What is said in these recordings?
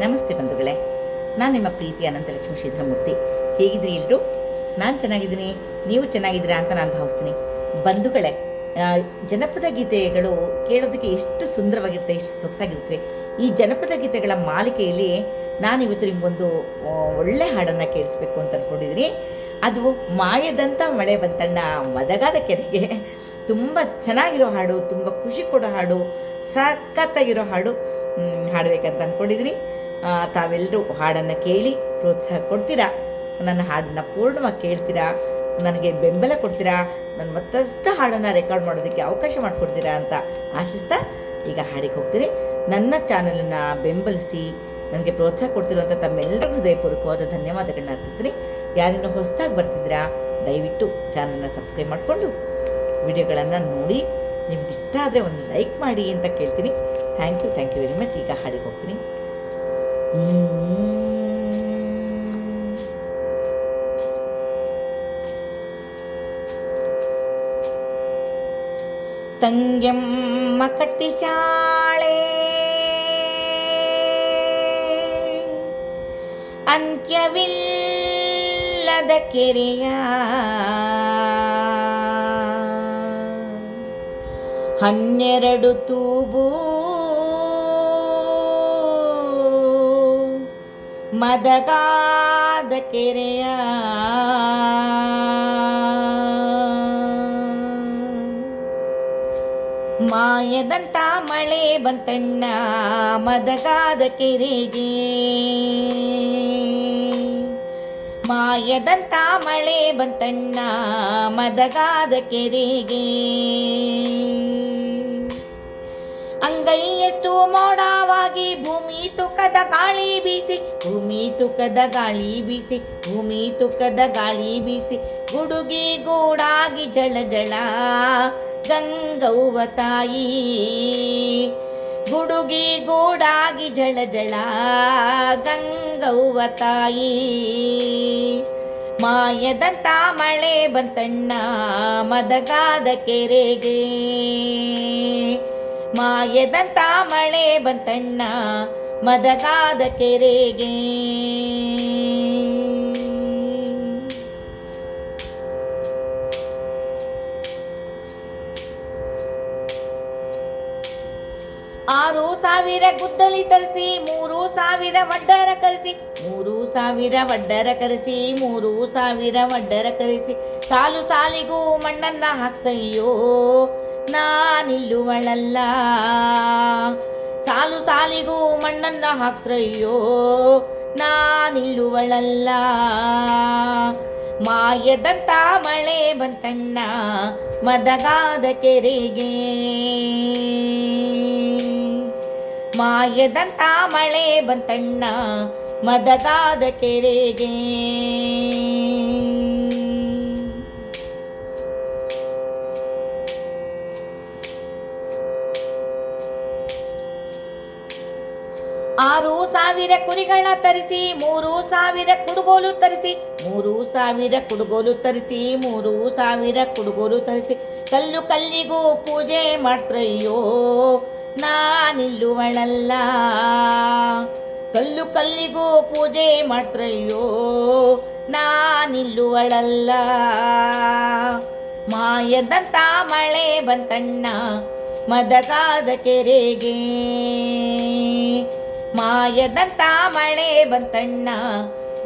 ನಮಸ್ತೆ ಬಂಧುಗಳೇ, ನಾನು ನಿಮ್ಮ ಪ್ರೀತಿ ಅನಂತಲಕ್ಷ್ಮಿ ಶ್ರೀಧರಮೂರ್ತಿ. ಹೇಗಿದ್ರಿ ಎಲ್ಲರೂ? ನಾನು ಚೆನ್ನಾಗಿದ್ದೀನಿ, ನೀವು ಚೆನ್ನಾಗಿದ್ದೀರಾ ಅಂತ ನಾನು ಭಾವಿಸ್ತೀನಿ. ಬಂಧುಗಳೇ, ಜನಪದ ಗೀತೆಗಳು ಕೇಳೋದಕ್ಕೆ ಎಷ್ಟು ಸುಂದರವಾಗಿರುತ್ತೆ, ಎಷ್ಟು ಸೊಗಸಾಗಿರುತ್ತವೆ. ಈ ಜನಪದ ಗೀತೆಗಳ ಮಾಲಿಕೆಯಲ್ಲಿ ನಾನಿವತ್ತು ನಿಮಗೊಂದು ಒಳ್ಳೆ ಹಾಡನ್ನು ಕೇಳಿಸ್ಬೇಕು ಅಂತ ಅಂದ್ಕೊಂಡಿದ್ದೀನಿ. ಅದು ಮಾಯದಂಥ ಮಳೆ ಬಂತಣ್ಣ ಮದಗಾದ ಕೆರೆಗೆ. ತುಂಬ ಚೆನ್ನಾಗಿರೋ ಹಾಡು, ತುಂಬ ಖುಷಿ ಕೊಡೋ ಹಾಡು, ಸಖತ್ತಾಗಿರೋ ಹಾಡು ಹಾಡಬೇಕಂತ ಅಂದ್ಕೊಂಡಿದ್ದೀನಿ. ತಾವೆಲ್ಲರೂ ಹಾಡನ್ನು ಕೇಳಿ ಪ್ರೋತ್ಸಾಹ ಕೊಡ್ತೀರಾ, ನನ್ನ ಹಾಡನ್ನು ಪೂರ್ಣವಾಗಿ ಕೇಳ್ತೀರಾ, ನನಗೆ ಬೆಂಬಲ ಕೊಡ್ತೀರಾ, ನಾನು ಮತ್ತಷ್ಟು ಹಾಡನ್ನು ರೆಕಾರ್ಡ್ ಮಾಡೋದಕ್ಕೆ ಅವಕಾಶ ಮಾಡಿಕೊಡ್ತೀರಾ ಅಂತ ಆಶಿಸ್ತಾ ಈಗ ಹಾಡಿಗೆ ಹೋಗ್ತೀನಿ. ನನ್ನ ಚಾನಲನ್ನು ಬೆಂಬಲಿಸಿ ನನಗೆ ಪ್ರೋತ್ಸಾಹ ಕೊಡ್ತಿರುವಂಥ ತಮ್ಮೆಲ್ಲರಿಗೂ ಹೃದಯಪೂರ್ವಕವಾದ ಧನ್ಯವಾದಗಳನ್ನ ಅರ್ಪಿಸ್ತೀನಿ. ಯಾರಿನ್ನೂ ಹೊಸದಾಗಿ ಬರ್ತಿದ್ದೀರಾ, ದಯವಿಟ್ಟು ಚಾನಲ್ನ ಸಬ್ಸ್ಕ್ರೈಬ್ ಮಾಡಿಕೊಂಡು ವಿಡಿಯೋಗಳನ್ನು ನೋಡಿ, ನಿಮ್ಗೆ ಇಷ್ಟ ಆದರೆ ಒಂದು ಲೈಕ್ ಮಾಡಿ ಅಂತ ಕೇಳ್ತೀನಿ. Thank you very much. ಈಗ ಹಾಡಿಗೆ ಹೋಗ್ತೀನಿ. ತಂಗೆಮ್ಮ ಕಟ್ಟಿಸಾಳೆ ಅಂತ್ಯವಿಲ್ಲದ ಕೆರೆಯ, 12 ತೂಬು ಮದಗಾದ ಕೆರೆಯ, ಮಾಯದಂತ ಮಳೆ ಬಂತಣ್ಣ ಮದಗಾದ ಕೆರೆಗೆ, ಮಾಯದಂತ ಮಳೆ ಬಂತಣ್ಣ ಮದಗಾದ ಕೆರೆಗೆ. ಅಂಗೈಯಷ್ಟು ಮೋಡವಾಗಿ ಭೂಮಿ ತುಕದ ಗಾಳಿ ಬೀಸಿ, ಭೂಮಿ ತುಕದ ಗಾಳಿ ಬೀಸಿ, ಭೂಮಿ ತುಕದ ಗಾಳಿ ಬೀಸಿ, ಗುಡುಗಿ ಗೂಡಾಗಿ ಜಳ ಜಳ ಗಂಗವ್ವ ತಾಯಿ, ಗುಡುಗಿ ಗೂಡಾಗಿ ಜಳ ಜಳ ಗಂಗವ್ವ ತಾಯಿ. ಮಾಯದಂತ ಮಳೆ ಬಂತಣ್ಣ ಮದಗಾದ ಕೆರೆಗೆ, ಮಾಯದಂತ ಮಳೆ ಬಂತಣ್ಣ ಮದಗಾದ ಕೆರೆಗೆ. ಆರು ಸಾವಿರ ಗುದ್ದಲಿ ತರಿಸಿ, 3,000 ವಡ್ಡರ ಕರೆಸಿ, 3,000 ವಡ್ಡರ ಕರೆಸಿ, 3,000 ವಡ್ಡರ ಕರೆಸಿ, ಸಾಲು ಸಾಲಿಗೂ ಮಣ್ಣನ್ನ ಹಾಕ್ಸಯ್ಯೋ ನಾನಿಲ್ಲುವಳಲ್ಲ, ಸಾಲು ಸಾಲಿಗೂ ಮಣ್ಣನ್ನ ಹಾಕ್ಸ್ರಯ್ಯೋ ನಾನಿಲ್ಲುವಳಲ್ಲ. ಮಾಯದಂತ ಮಳೆ ಬಂತಣ್ಣ ಮದಗಾದ ಕೆರೆಗೆ, ಮಾಯದಂತ ಮಳೆ ಬಂತಣ್ಣ ಮದಗಾದ ಕೆರೆಗೆ. ಆರು ಸಾವಿರ ಕುರಿಗಳ ತರಿಸಿ, 3,000 ಕುಡುಗೋಲು ತರಿಸಿ, 3,000 ಕುಡುಗೋಲು ತರಿಸಿ, 3,000 ಕುಡುಗೋಲು ತರಿಸಿ, ಕಲ್ಲು ಕಲ್ಲಿಗೂ ಪೂಜೆ ಮಾಡ್ತ್ರಯ್ಯೋ ನಾನಿಲ್ಲುವಳಲ್ಲ, ಕಲ್ಲು ಕಲ್ಲಿಗೂ ಪೂಜೆ ಮಾಡ್ತ್ರಯ್ಯೋ ನಾನಿಲ್ಲುವಳಲ್ಲ. ಮಾಯದಂತ ಮಳೆ ಬಂತಣ್ಣ ಮದಗಾದ ಕೆರೆಗೆ, ಮಾಯದಂತ ಮಳೆ ಬಂತಣ್ಣ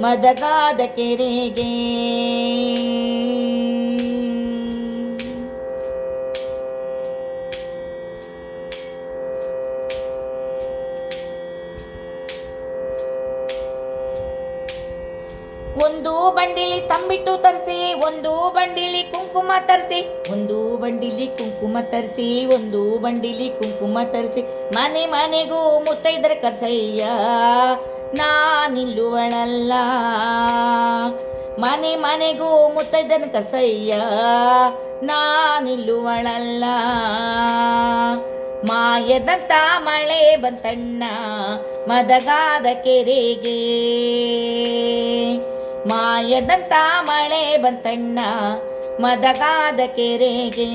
ಮದಗಾದ ಕೆರೆಗೆ. ಒಂದು ಬಂಡಿಲಿ ತಂಬಿಟ್ಟು ತರಿಸಿ, ಒಂದು ಬಂಡಿಲಿ ಕುಂಕುಮ ತರಿಸಿ, ಒಂದು ಬಂಡಿಲಿ ಕುಂಕುಮ ತರಿಸಿ, ಒಂದು ಬಂಡಿಲಿ ಕುಂಕುಮ ತರಿಸಿ, ಮನೆ ಮನೆಗೂ ಮುತ್ತೈದರ ಕರ್ಸಯ್ಯ ನಾನಿಲ್ಲುವಳಲ್ಲ, ಮನೆ ಮನೆಗೂ ಮುತ್ತೈದನ ಕರ್ಸಯ್ಯ ನಾನಿಲ್ಲುವಳಲ್ಲ. ಮಾಯದಂತ ಮಳೆ ಬಂತಣ್ಣ ಮದಗಾದ ಕೆರೆಗೆ, ಮಾಯದಂತ ಮಳೆ ಬಂತಣ್ಣ ಮದಗಾದ ಕೆರೆಗೆ.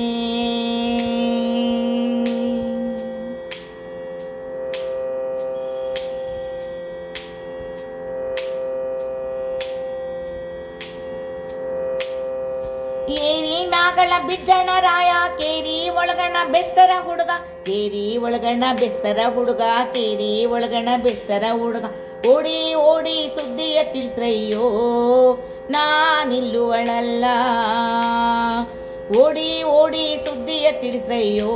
ನಾಗಳ ಬಿಜ್ಜಣ ರಾಯ ಕೇರಿ ಒಳಗಣ ಬೆಸ್ತರ ಹುಡುಗ, ಕೇರಿ ಒಳಗಣ ಬೆಸ್ತರ ಹುಡುಗ, ಕೇರಿ ಒಳಗಣ ಬೆಸ್ತರ ಹುಡುಗ. ಓಡಿ ಓಡಿ ಸುದ್ದಿಯ ತಿಳಿಸ್ರಯ್ಯೋ ನಾನಿಲ್ಲುವಳಲ್ಲ, ಓಡಿ ಓಡಿ ಸುದ್ದಿಯ ತಿಳಿಸ್ರಯ್ಯೋ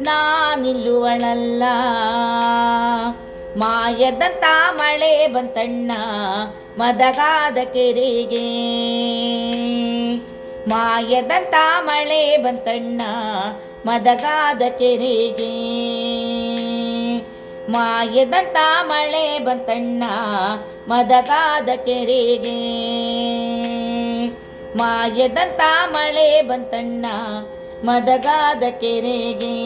ನಾನಿಲ್ಲುವಳಲ್ಲ. ಮಾಯದಂತ ಮಳೆ ಬಂತಣ್ಣ ಮದಗಾದ ಕೆರೆಗೆ, ಮಾಯದಂತ ಮಳೆ ಬಂತಣ್ಣ ಮದಗಾದ ಕೆರೆಗೆ, ಮಾಯದಂತ ಮಳೆ ಬಂತಣ್ಣ ಮದಗಾದ ಕೆರೆಗೆ, ಮಾಯದಂತ ಮಳೆ ಬಂತಣ್ಣ ಮದಗಾದ ಕೆರೆಗೆ.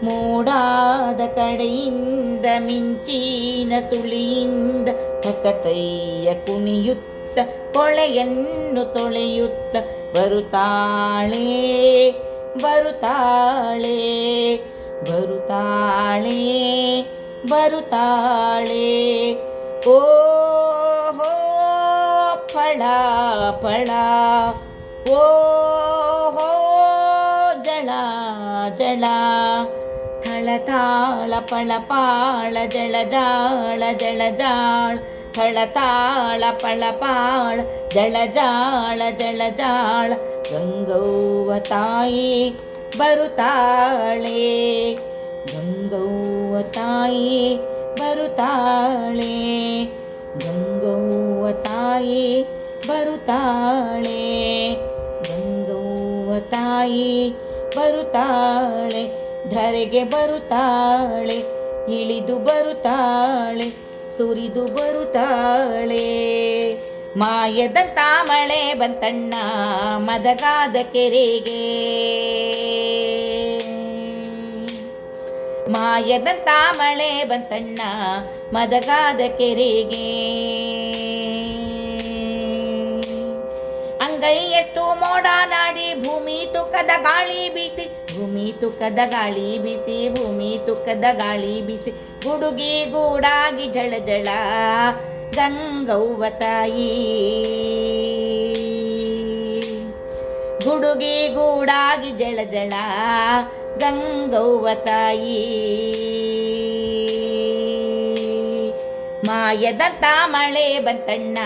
ಮೂಡಾದ ಕಡೆಯಿಂದ ಮಿಂಚಿನ ಸುಳಿಯಿಂದ ತಕತಯ್ಯ ಕುಣಿಯುತ್ತ ಕೊಳೆಯನ್ನು ತೊಳೆಯುತ್ತ ಬರುತ್ತಾಳೆ ಬರುತ್ತಾಳೆ ಬರುತ್ತಾಳೆ ಬರುತ್ತಾಳೆ. ಓ ಹೋ ಫಳ ಫಳ, ಓ ಹೋ ಜಳ ಜಳ, ಥಳತಾಳ ಪಳಪಾಳ ಜಳ ಜಾಳ ಜಳ ಜಾಳ, ಥಳತಾಳ ಪಳಪಾಳ ಜಳ ಜಾಳ ಜಳ ಜಾಳ. ಗಂಗವ್ವ ತಾಯಿ ಬರುತ್ತಾಳೆ, ಗಂಗವ್ವ ತಾಯಿ ಬರುತ್ತಾಳೆ, ಗಂಗವ್ವ ತಾಯಿ ಬರುತ್ತಾಳೆ, ಗಂಗವ್ವ ತಾಯಿ ಬರುತ್ತಾಳೆ. ಧರೆಗೆ ಬರುತ್ತಾಳೆ, ಇಳಿದು ಬರುತ್ತಾಳೆ, ಸುರಿದು ಬರುತ್ತಾಳೆ. ಮಾಯದಂತ ಮಳೆ ಬಂತಣ್ಣ ಮದಗಾದ ಕೆರೆಗೆ, ಮಾಯದಂತ ಮಳೆ ಬಂತಣ್ಣ ಮದಗಾದ ಕೆರೆಗೆ. ಅಂಗೈಯಷ್ಟು ಮೋಡ ನಾಡಿ ಭೂಮಿ ತುಕ್ಕದ ಗಾಳಿ ಬೀಸಿ, ಭೂಮಿ ತುಕ್ಕದ ಗಾಳಿ ಬೀಸಿ, ಭೂಮಿ ತುಕ್ಕದ ಗಾಳಿ ಬೀಸಿ. ಗುಡುಗಿ ಗೂಡಾಗಿ ಜಳ ಜಳ ಗಂಗವ್ವ ತಾಯಿ, ಗುಡುಗಿ ಗೂಡಾಗಿ ಜಳ ಜಳ ಗಂಗವ್ವ ತಾಯಿ. ಮಾಯದಂತ ಮಳೆ ಬಂತಣ್ಣ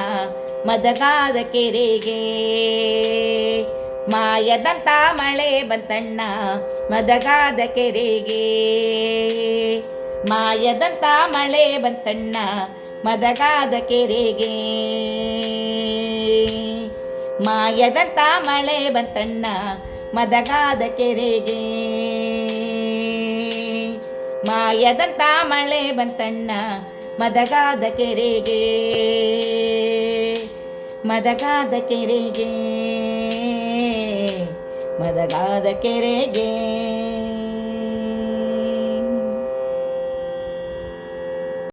ಮದಗಾದ ಕೆರೆಗೆ, ಮಾಯದಂತ ಮಳೆ ಬಂತಣ್ಣ ಮದಗಾದ ಕೆರೆಗೆ, ಮಾಯದಂತ ಮಳೆ ಬಂತಣ್ಣ ಮದಗಾದ ಕೆರೆಗೆ, ಮಾಯದಂತ ಮಳೆ ಬಂತಣ್ಣ ಮದಗಾದ ಕೆರೆಗೆ, ಮಾಯದಂತ ಮಳೆ ಬಂತಣ್ಣ ಮದಗಾದ ಕೆರೆಗೆ, ಮದಗಾದ ಕೆರೆಗೆ, ಮದಗಾದ ಕೆರೆಗೆ.